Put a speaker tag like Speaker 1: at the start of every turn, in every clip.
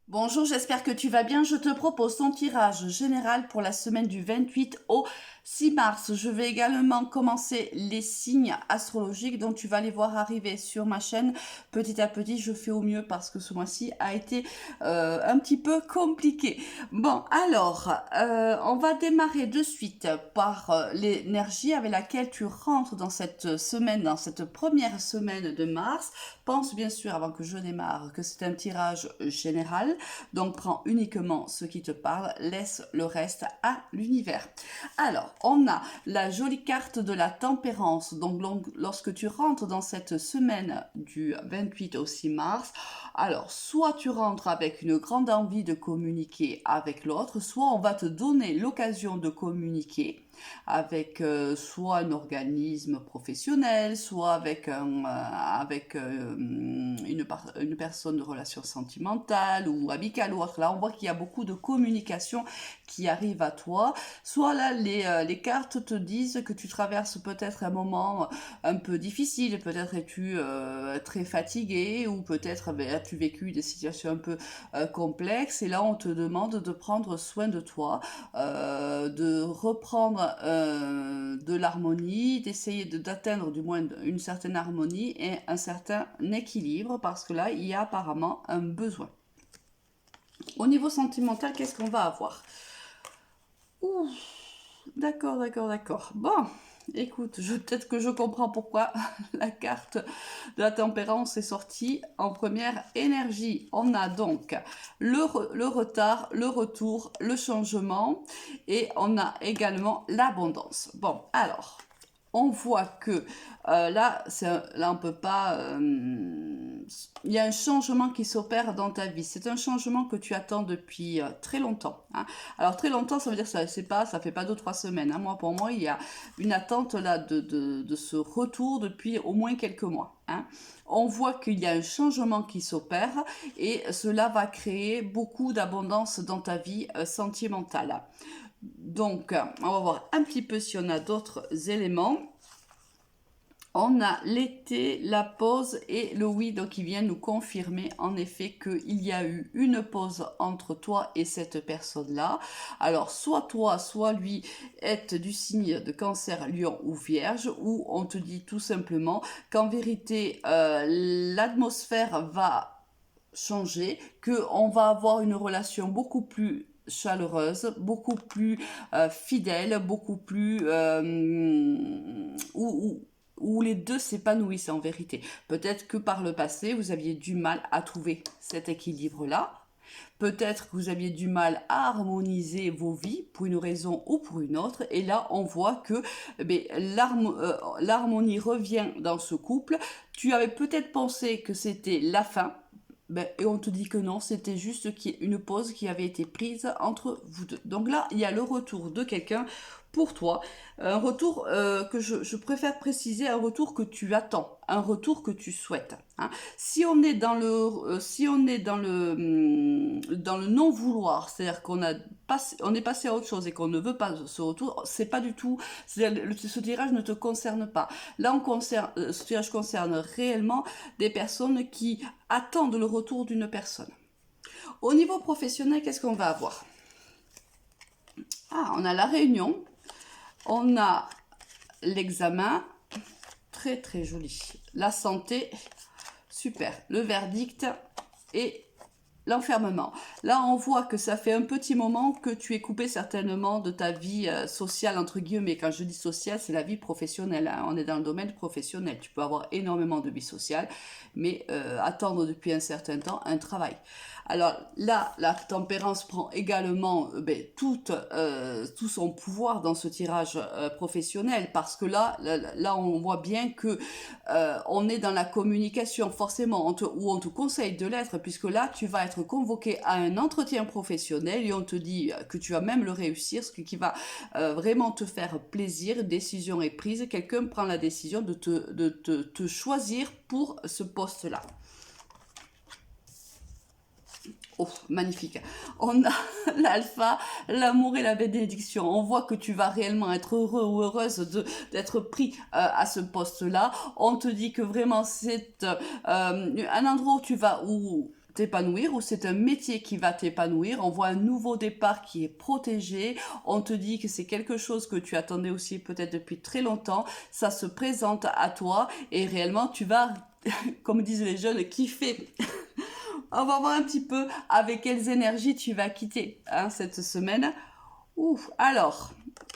Speaker 1: Bonjour, j'espère que tu vas bien. Je te propose ton tirage général pour la semaine du 28 au 6 mars. Je vais également commencer les signes astrologiques, donc tu vas les voir arriver sur ma chaîne. Petit à petit, je fais au mieux parce que ce mois-ci a été un petit peu compliqué. Bon, alors, on va démarrer de suite par l'énergie avec laquelle tu rentres dans cette semaine, dans cette première semaine de mars. Pense bien sûr, avant que je démarre, que c'est un tirage général. Donc prends uniquement ce qui te parle, laisse le reste à l'univers. Alors, on a la jolie carte de la tempérance. Donc lorsque tu rentres dans cette semaine du 28 au 6 mars, alors soit tu rentres avec une grande envie de communiquer avec l'autre, soit on va te donner l'occasion de communiquer avec soit un professionnel, soit avec, une personne de relation sentimentale ou amicale ou autre. Là, on voit qu'il y a beaucoup de communication qui arrive à toi. Soit là, les cartes te disent que tu traverses peut-être un moment un peu difficile, peut-être es-tu très fatigué ou peut-être as-tu vécu des situations un peu complexes et là, on te demande de prendre soin de toi, de reprendre de l'harmonie, d'essayer d'atteindre du moins une certaine harmonie et un certain équilibre parce que là, il y a apparemment un besoin. Au niveau sentimental, qu'est-ce qu'on va avoir? Ouh, d'accord, d'accord, d'accord. Bon, écoute, peut-être que je comprends pourquoi la carte de la tempérance est sortie en première énergie. On a donc le retard, le retour, le changement et on a également l'abondance. Bon, alors, on voit que là on peut pas. Il y a un changement qui s'opère dans ta vie. C'est un changement que tu attends depuis très longtemps, hein. Alors très longtemps, ça veut dire que ça fait pas 2 3 semaines, hein. Moi, pour moi, il y a une attente là de ce retour depuis au moins quelques mois, hein. On voit qu'il y a un changement qui s'opère et cela va créer beaucoup d'abondance dans ta vie sentimentale. Donc, on va voir un petit peu si on a d'autres éléments. On a l'été, la pause et le oui, donc qui vient nous confirmer en effet qu'il y a eu une pause entre toi et cette personne-là. Alors, soit toi, soit lui êtes du signe de cancer, lion ou vierge, ou on te dit tout simplement qu'en vérité, l'atmosphère va changer, qu'on va avoir une relation beaucoup plus chaleureuse, beaucoup plus fidèle, beaucoup plus où les deux s'épanouissent en vérité. Peut-être que par le passé, vous aviez du mal à trouver cet équilibre-là. Peut-être que vous aviez du mal à harmoniser vos vies pour une raison ou pour une autre. Et là, on voit que l'harmonie revient dans ce couple. Tu avais peut-être pensé que c'était la fin, ben, et on te dit que non, c'était juste une pause qui avait été prise entre vous deux. Donc là, il y a le retour de quelqu'un pour toi. Un retour que je préfère préciser, un retour que tu attends, un retour que tu souhaites, hein. Si on est dans si on est dans le non vouloir, c'est-à-dire on est passé à autre chose et qu'on ne veut pas ce retour, c'est pas du tout, ce tirage ne te concerne pas. Là, ce tirage concerne réellement des personnes qui attendent le retour d'une personne. Au niveau professionnel, qu'est-ce qu'on va avoir? Ah, on a la réunion, on a l'examen, très très joli. La santé, super. Le verdict et l'enfermement. Là, on voit que ça fait un petit moment que tu es coupé certainement de ta vie sociale, entre guillemets. Quand je dis sociale, c'est la vie professionnelle, hein. On est dans le domaine professionnel. Tu peux avoir énormément de vie sociale, mais attendre depuis un certain temps un travail. Alors là, la tempérance prend également tout son pouvoir dans ce tirage professionnel parce que là, on voit bien que on est dans la communication forcément où on te conseille de l'être puisque là, tu vas être convoqué à un entretien professionnel et on te dit que tu vas même le réussir, ce qui va vraiment te faire plaisir. Décision est prise, quelqu'un prend la décision de te choisir pour ce poste-là. Oh, magnifique. On a l'alpha, l'amour et la bénédiction. On voit que tu vas réellement être heureux ou heureuse d'être pris à ce poste-là. On te dit que vraiment c'est un endroit où tu t'épanouir ou c'est un métier qui va t'épanouir. On voit un nouveau départ qui est protégé. On te dit que c'est quelque chose que tu attendais aussi peut-être depuis très longtemps. Ça se présente à toi et réellement tu vas, comme disent les jeunes, kiffer. On va voir un petit peu avec quelles énergies tu vas quitter cette semaine. Alors,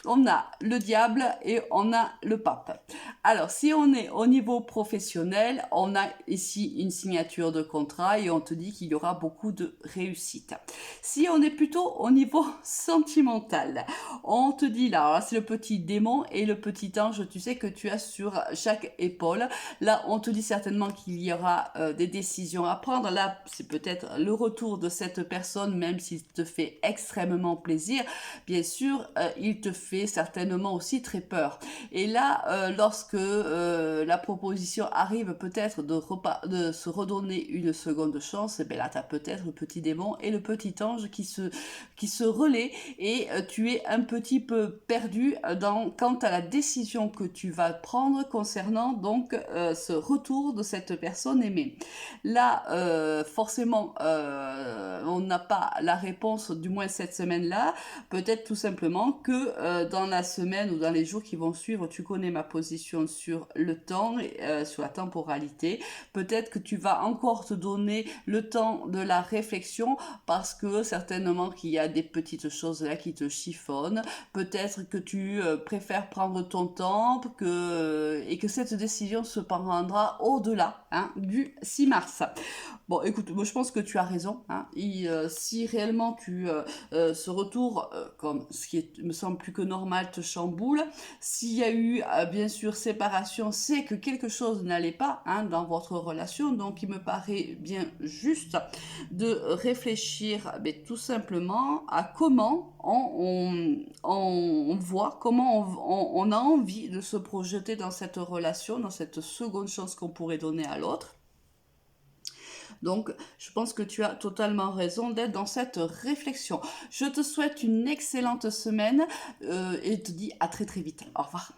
Speaker 1: on a le diable et on a le pape. Alors, si on est au niveau professionnel, on a ici une signature de contrat et on te dit qu'il y aura beaucoup de réussite. Si on est plutôt au niveau sentimental, on te dit là, c'est le petit démon et le petit ange, tu sais que tu as sur chaque épaule. Là, on te dit certainement qu'il y aura des décisions à prendre. Là, c'est peut-être le retour de cette personne, même s'il te fait extrêmement plaisir. Bien sûr, il te fait certainement aussi très peur. Et là, lorsque la proposition arrive peut-être de se redonner une seconde chance, ben là, tu as peut-être le petit démon et le petit ange qui se relaient et tu es un petit peu perdu quant à la décision que tu vas prendre concernant donc ce retour de cette personne aimée. Là, forcément, on n'a pas la réponse, du moins cette semaine-là. Peut-être tout simplement que dans la semaine ou dans les jours qui vont suivre, tu connais ma position sur le temps, sur la temporalité. Peut-être que tu vas encore te donner le temps de la réflexion parce que certainement qu'il y a des petites choses là qui te chiffonnent. Peut-être que tu préfères prendre ton temps et que cette décision se prendra au-delà du 6 mars. Bon, écoute, moi je pense que tu as raison. Si réellement ce retour, comme ce qui me semble plus que normal, te chamboule, s'il y a eu bien sûr séparation, c'est que quelque chose n'allait pas dans votre relation. Donc il me paraît bien juste de réfléchir tout simplement à comment on voit, comment on a envie de se projeter dans cette relation, dans cette seconde chance qu'on pourrait donner à l'autre. Donc, je pense que tu as totalement raison d'être dans cette réflexion. Je te souhaite une excellente semaine et te dis à très très vite. Au revoir.